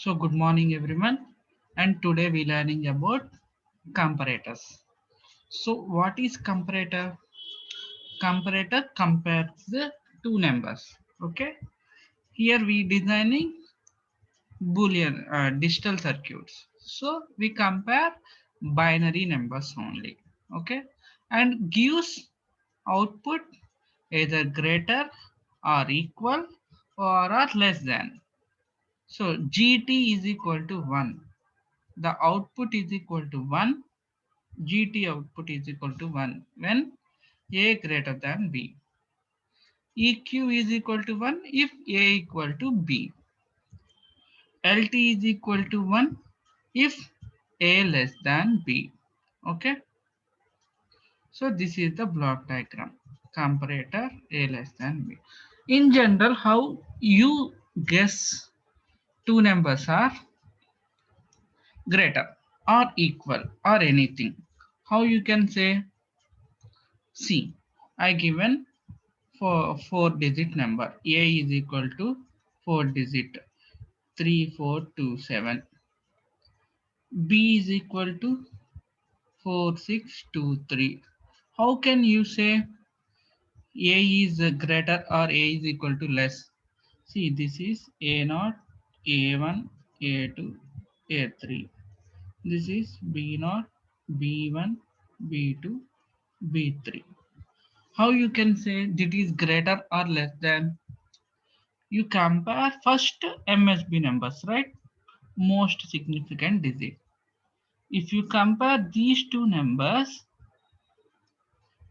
So good morning everyone, and today we learning about comparators. So what is comparator? Comparator compares the two numbers. Okay, here we designing Boolean digital circuits. So we compare binary numbers only. Okay, and gives output either greater or equal or less than. So GT is equal to 1. The output is equal to 1. GT output is equal to 1 when A greater than B. EQ is equal to 1 if A equal to B. LT is equal to 1 if A less than B. Okay. So this is the block diagram. Comparator A less than B. In general, how you guess two numbers are greater or equal or anything? How you can say? See, I given for 4-digit number. A is equal to 4-digit 3427. B is equal to 4623. How can you say A is greater or A is equal to less? See, this is A0, A1, A2, A3. This is B0, B1, B2, B3. How you can say that is greater or less than? You compare first MSB numbers, right? Most significant digit. If you compare these two numbers,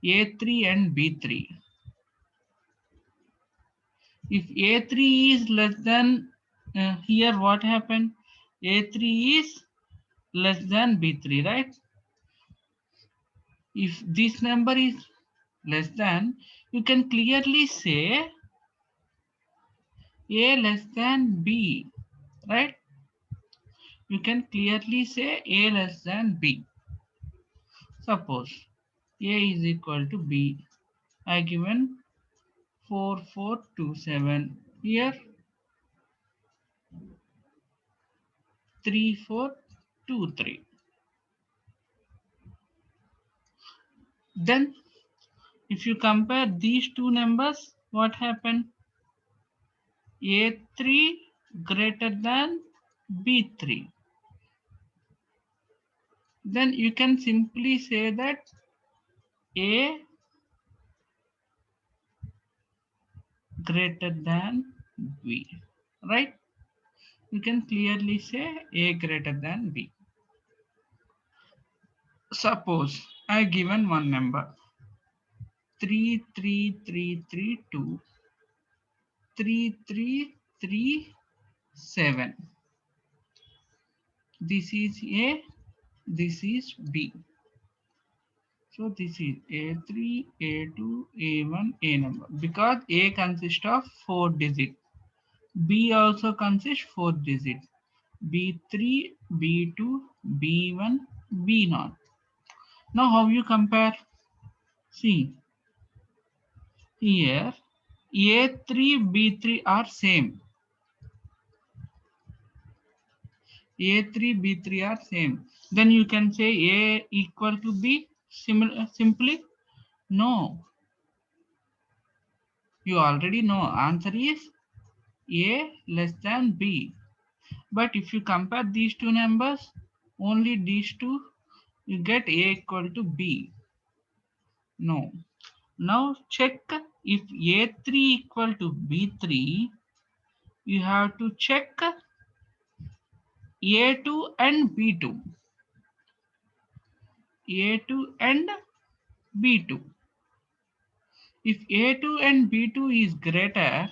A3 and B3, if A3 is less than, here what happened? A3 is less than B3, right? If this number is less than, you can clearly say A less than B, right? You can clearly say A less than B. Suppose A is equal to B. I given 4427. Here 3423. Then if you compare these two numbers, what happened? A3 greater than B3. Then you can simply say that A greater than B, right? You can clearly say A greater than B. Suppose I given one number 33332 3337. This is A, this is B. So this is A3, A2, A1, A number. Because A consists of 4 digits. B also consists 4 digits. B3, B2, B1, B0. Now how you compare? See, here A3, B3 are same. A3, B3 are same. Then you can say A equal to B simply? No. You already know answer is A less than B. But if you compare these two numbers, only these two, you get A equal to B. No. Now check if A3 equal to B3, you have to check A2 and B2. A2 and B2. If A2 and B2 is greater,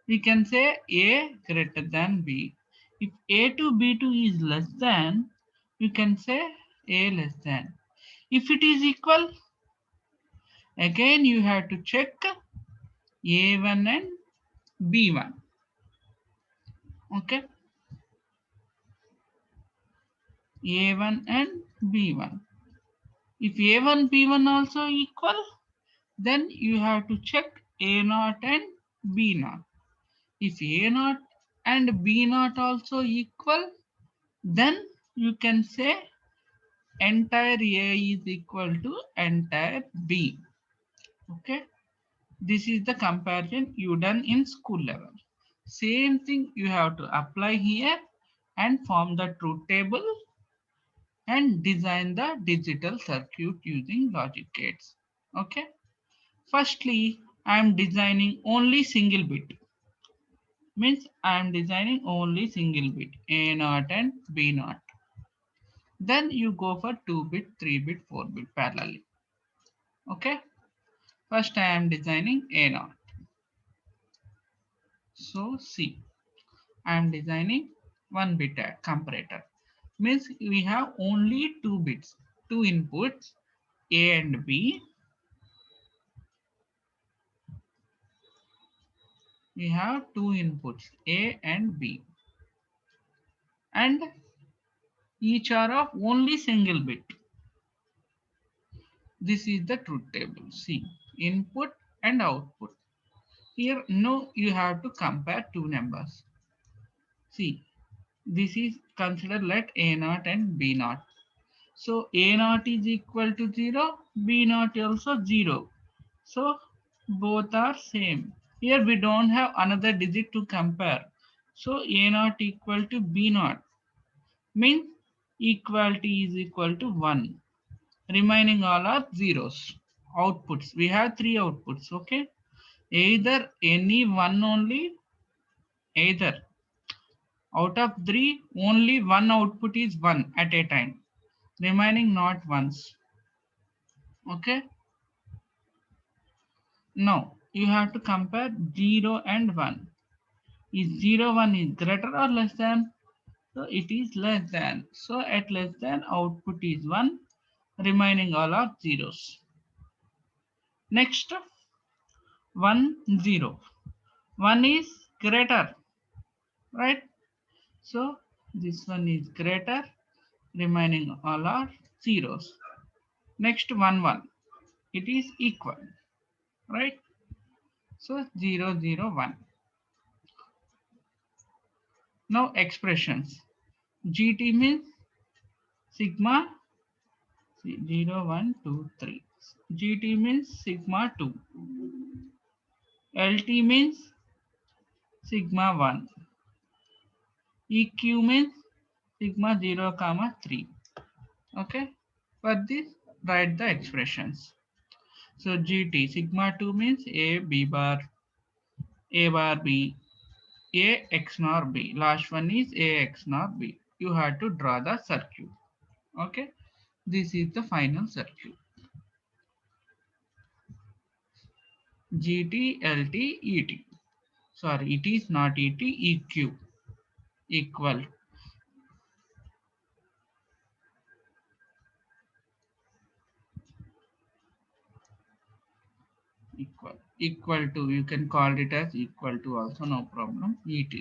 we can say A greater than B. If A2 B2 is less than, you can say A less than. If it is equal, again you have to check A1 and B1. Okay, A1 and B1. If A1 B1 also equal, then you have to check A0 and B0. If A0 and B naught also equal, then you can say entire A is equal to entire B. Okay, this is the comparison you done in school level. Same thing you have to apply here and form the truth table and design the digital circuit using logic gates. Okay, firstly I am designing only single bit, means I am designing only single bit A naught and B naught. Then you go for 2 bit, 3 bit, 4 bit parallelly. Okay, first I am designing A naught. So see, I am designing 1 bit comparator, means we have only 2 bits, 2 inputs A and B. We have 2 inputs A and B, and each are of only single bit. This is the truth table. See, input and output. Here, no, you have to compare two numbers. See, this is considered like A naught and B naught. So A naught is equal to 0, B naught also 0. So both are same. Here we don't have another digit to compare. So A naught equal to B naught means equality is equal to 1. Remaining all are zeros. Outputs. We have three outputs. Okay. Either any one only, either out of three, only one output is one at a time. Remaining not ones. Okay. Now you have to compare 0 and 1. Is 0 1 is greater or less than? So it is less than. So at less than output is 1. Remaining all are zeros. Next 1 0. 1 is greater, right? So this one is greater, remaining all are zeros. Next 1 1. It is equal, right? So 0 0 1. Now expressions. GT means sigma 0 1 2 3. GT means sigma 2. LT means sigma 1. EQ means sigma 0 comma 3. Okay. For this, write the expressions. So GT sigma 2 means A bar B, A X nor B. Last one is A X nor B. You have to draw the circuit. Okay. This is the final circuit. GT, LT, ET. Sorry, it is not ET, EQ. Equal. Equal to, you can call it as equal to also, no problem. ET.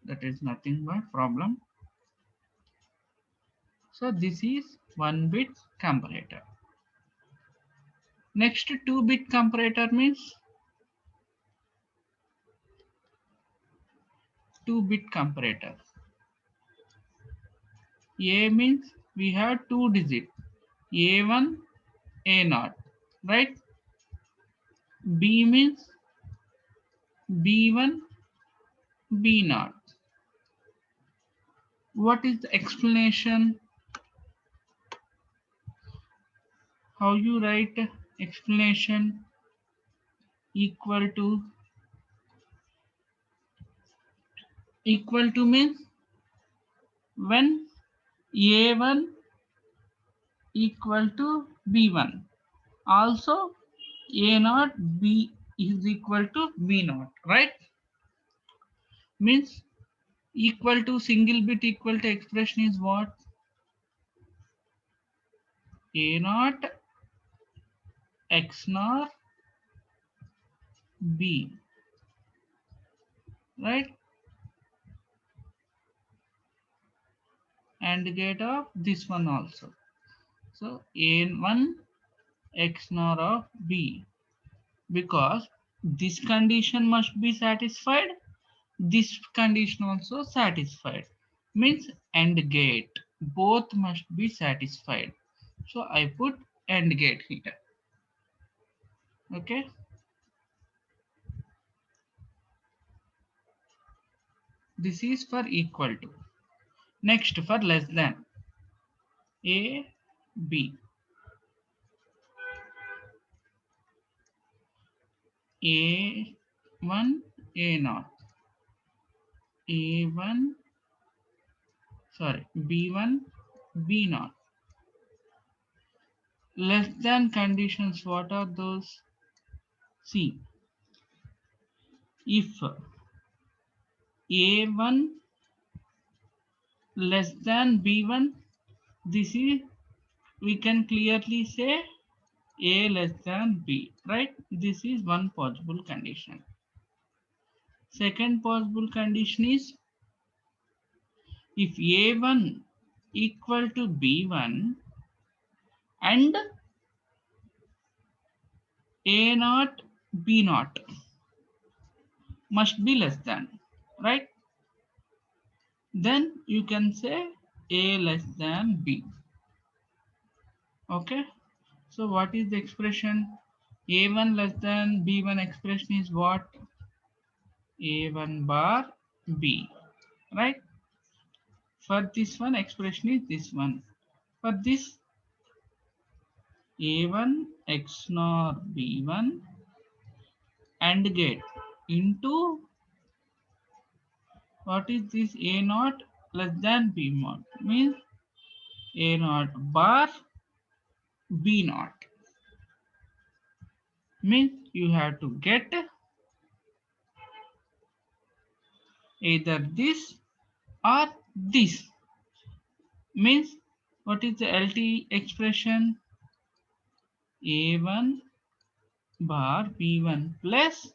That is nothing but problem. So this is 1 bit comparator. Next 2 bit comparator means 2 bit comparator. A means we have 2 digits, A1, A0, right? B means B1, B0. What is the explanation? How you write explanation? Equal to means when A1 equal to B1, also A0 B is equal to B0, right? Means equal to single bit equal to expression is what? A0 X nor B, right? And get of this one also. So A1 X nor of B, because this condition must be satisfied, this condition also satisfied, means AND gate both must be satisfied. So I put AND gate here. Okay, this is for equal to. Next, for less than, A B, A1 A0, A1, sorry, B1 B0. Less than conditions, what are those? See, if A1 less than B1, this is, we can clearly say A less than B, right? This is one possible condition. Second possible condition is if A1 equal to B1 and A0 B0 must be less than, right? Then you can say A less than B. Okay, so what is the expression? A1 less than B1 expression is what? A1 bar B, right? For this one expression is this one. For this, A1 X nor B1 AND gate into, what is this? A0 less than B0 means A0 bar B0, means you have to get either this or this, means what is the LT expression? A1 bar B1 plus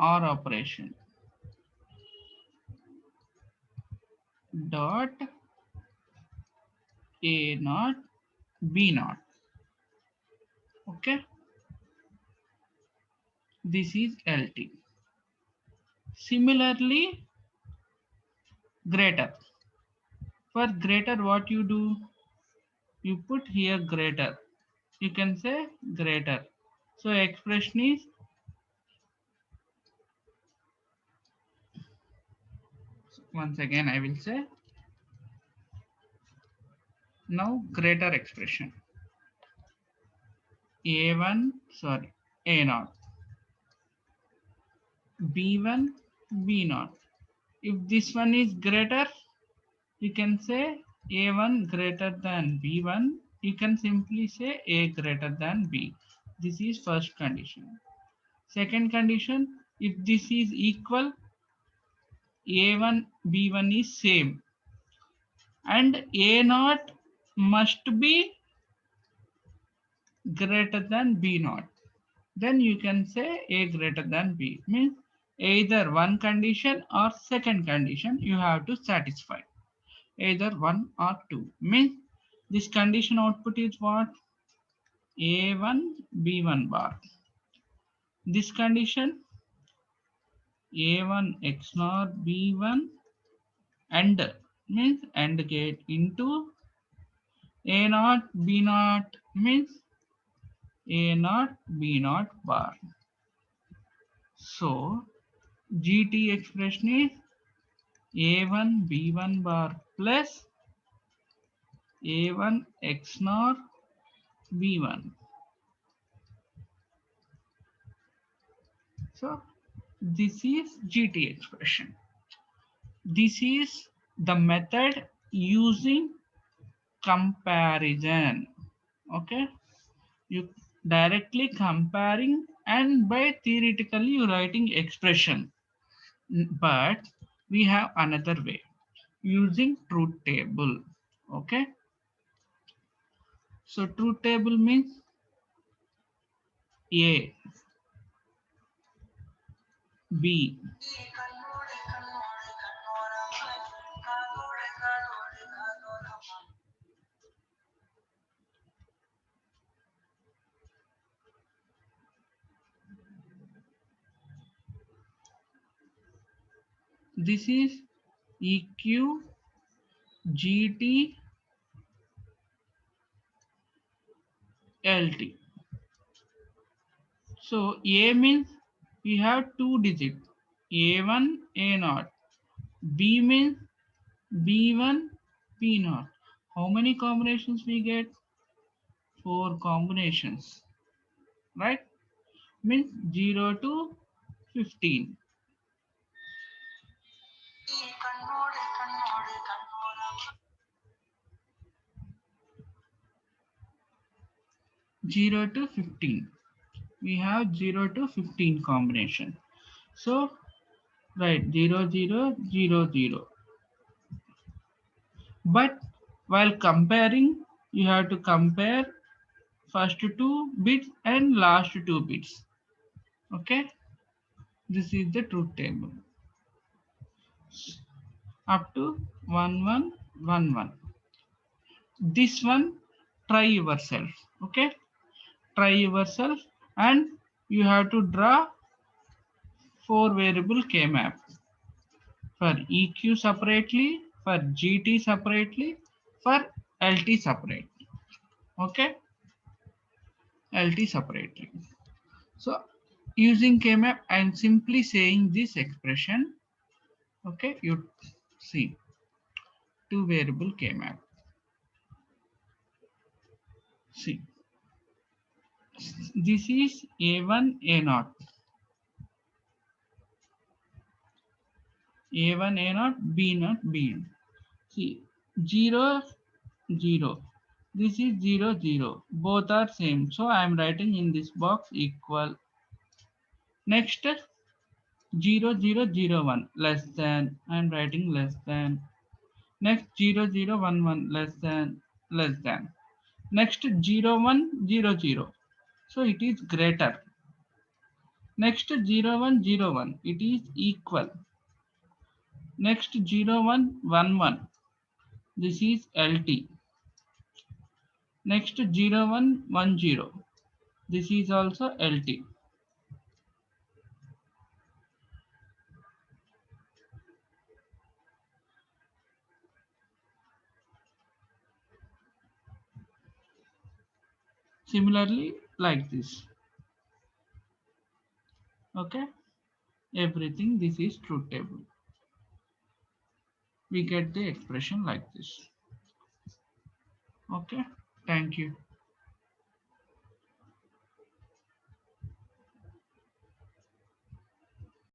OR operation dot A0 B0. Okay, this is LT. Similarly, greater. For greater, what you do? You put here greater. You can say greater. So expression is, once again I will say, now greater expression. A1, sorry, A0, B1, B0. If this one is greater, you can say A1 greater than B1. You can simply say A greater than B. This is first condition. Second condition, if this is equal, A1, B1 is same and A0 must be greater than B0. Then you can say A greater than B, means either one condition or second condition you have to satisfy. Either one or two, means this condition output is what? A1 B1 bar. This condition A1 X nor B1 and, means AND gate into A0 B0 means A0 B0 bar. So GT expression is A1 B1 bar plus A1 X nor B1. So this is GT expression. This is the method using comparison. Okay, you directly comparing and by theoretically you writing expression. But we have another way using truth table. Okay, so truth table means A, B, this is EQ, GT, LT. So A means we have two digits, A1, A0. B means B1, P0. How many combinations we get? Four combinations, right? Means 0 to 15. 0 to 15. We have 0 to 15 combination. So, right, 0, 0, 0, 0. But while comparing, you have to compare first two bits and last two bits. Okay, this is the truth table up to 1111. This one, try yourself. Okay, try yourself, and you have to draw four variable K map for EQ separately, for GT separately, for LT separately. Okay, LT separately. So using K-map, I'm simply saying this expression. Okay, you see two variable K-map. See, this is A1, A0. A1, A0, B0, B0. See, 0, 0. This is 0, 0. Both are same. So I am writing in this box equal. Next, 0, 0, 0, 1 less than. I am writing less than. Next 0, 0, 1, 1 less than, less than. Next 0, 1, 0, 0. So it is greater. Next 0, 1, 0, 1. It is equal. Next 0, 1, 1, 1. This is LT. Next 0, 1, 1, 0. This is also LT. Similarly, like this. Okay. Everything, this is truth table. We get the expression like this. Okay. Thank you.